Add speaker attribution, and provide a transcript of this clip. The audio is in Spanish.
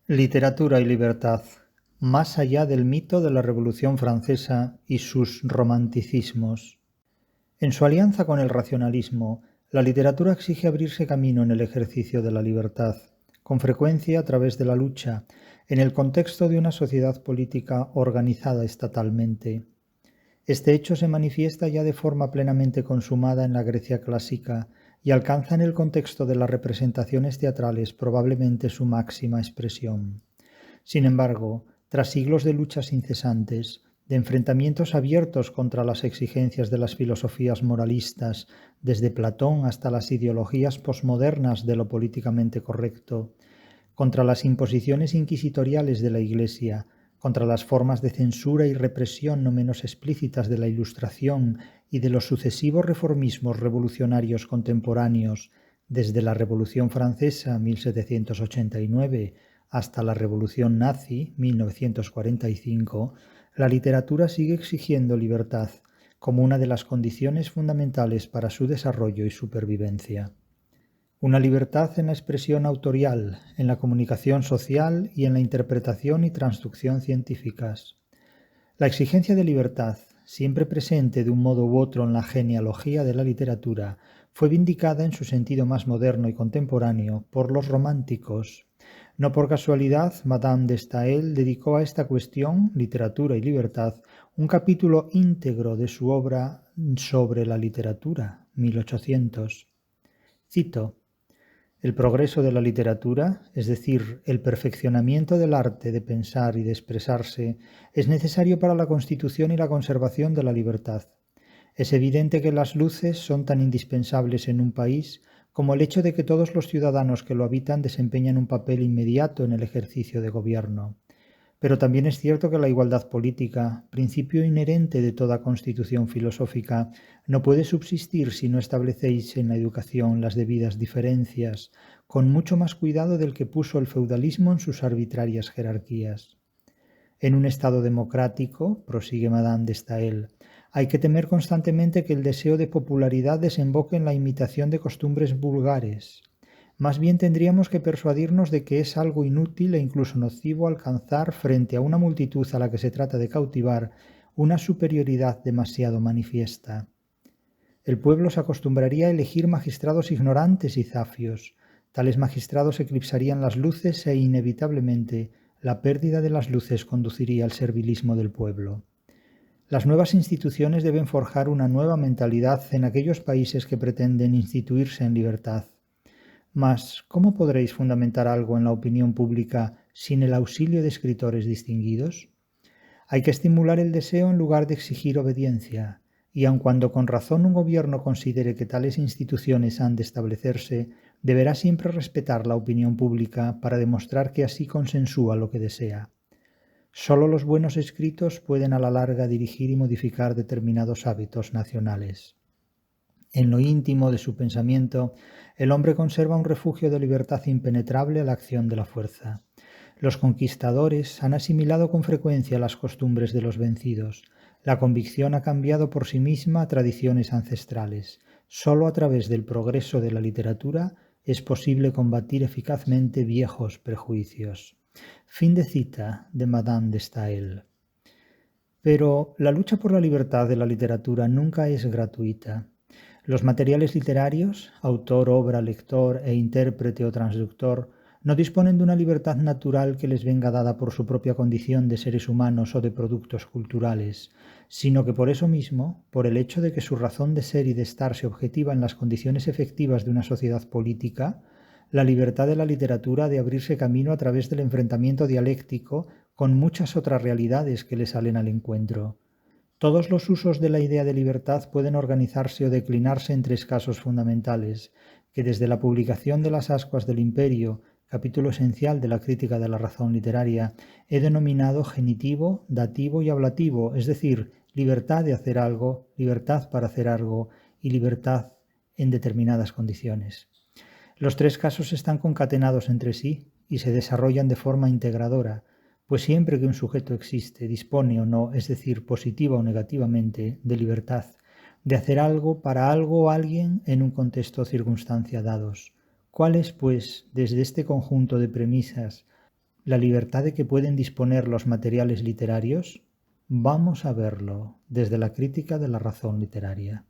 Speaker 1: Literatura y libertad, más allá del mito de la Revolución Francesa y sus romanticismos. En su alianza con el racionalismo, la literatura exige abrirse camino en el ejercicio de la libertad, con frecuencia a través de la lucha, en el contexto de una sociedad política organizada estatalmente. Este hecho se manifiesta ya de forma plenamente consumada en la Grecia clásica y alcanza en el contexto de las representaciones teatrales probablemente su máxima expresión. Sin embargo, tras siglos de luchas incesantes, de enfrentamientos abiertos contra las exigencias de las filosofías moralistas, desde Platón hasta las ideologías posmodernas de lo políticamente correcto, contra las imposiciones inquisitoriales de la Iglesia, contra las formas de censura y represión no menos explícitas de la Ilustración y de los sucesivos reformismos revolucionarios contemporáneos, desde la Revolución Francesa 1789 hasta la Revolución Nazi 1945, la literatura sigue exigiendo libertad como una de las condiciones fundamentales para su desarrollo y supervivencia. Una libertad en la expresión autorial, en la comunicación social y en la interpretación y transducción científicas. La exigencia de libertad, siempre presente de un modo u otro en la genealogía de la literatura, fue vindicada en su sentido más moderno y contemporáneo por los románticos. No por casualidad, Madame de Staël dedicó a esta cuestión, literatura y libertad, un capítulo íntegro de su obra sobre la literatura, 1800. Cito: el progreso de la literatura, es decir, el perfeccionamiento del arte de pensar y de expresarse, es necesario para la constitución y la conservación de la libertad. Es evidente que las luces son tan indispensables en un país como el hecho de que todos los ciudadanos que lo habitan desempeñan un papel inmediato en el ejercicio de gobierno. Pero también es cierto que la igualdad política, principio inherente de toda constitución filosófica, no puede subsistir si no establecéis en la educación las debidas diferencias, con mucho más cuidado del que puso el feudalismo en sus arbitrarias jerarquías. En un Estado democrático, prosigue Madame de Staël, hay que temer constantemente que el deseo de popularidad desemboque en la imitación de costumbres vulgares. Más bien tendríamos que persuadirnos de que es algo inútil e incluso nocivo alcanzar, frente a una multitud a la que se trata de cautivar, una superioridad demasiado manifiesta. El pueblo se acostumbraría a elegir magistrados ignorantes y zafios. Tales magistrados eclipsarían las luces e inevitablemente la pérdida de las luces conduciría al servilismo del pueblo. Las nuevas instituciones deben forjar una nueva mentalidad en aquellos países que pretenden instituirse en libertad. Mas, ¿cómo podréis fundamentar algo en la opinión pública sin el auxilio de escritores distinguidos? Hay que estimular el deseo en lugar de exigir obediencia, y aun cuando con razón un gobierno considere que tales instituciones han de establecerse, deberá siempre respetar la opinión pública para demostrar que así consensúa lo que desea. Solo los buenos escritos pueden a la larga dirigir y modificar determinados hábitos nacionales. En lo íntimo de su pensamiento, el hombre conserva un refugio de libertad impenetrable a la acción de la fuerza. Los conquistadores han asimilado con frecuencia las costumbres de los vencidos. La convicción ha cambiado por sí misma tradiciones ancestrales. Solo a través del progreso de la literatura es posible combatir eficazmente viejos prejuicios. Fin de cita de Madame de Staël. Pero la lucha por la libertad de la literatura nunca es gratuita. Los materiales literarios, autor, obra, lector e intérprete o transductor, no disponen de una libertad natural que les venga dada por su propia condición de seres humanos o de productos culturales, sino que por eso mismo, por el hecho de que su razón de ser y de estar se objetiva en las condiciones efectivas de una sociedad política, la libertad de la literatura ha de abrirse camino a través del enfrentamiento dialéctico con muchas otras realidades que le salen al encuentro. Todos los usos de la idea de libertad pueden organizarse o declinarse en tres casos fundamentales, que desde la publicación de Las ascuas del imperio, capítulo esencial de la crítica de la razón literaria, he denominado genitivo, dativo y ablativo, es decir, libertad de hacer algo, libertad para hacer algo y libertad en determinadas condiciones. Los tres casos están concatenados entre sí y se desarrollan de forma integradora, pues siempre que un sujeto existe, dispone o no, es decir, positiva o negativamente, de libertad, de hacer algo para algo o alguien en un contexto o circunstancia dados. ¿Cuál es, pues, desde este conjunto de premisas, la libertad de que pueden disponer los materiales literarios? Vamos a verlo desde la crítica de la razón literaria.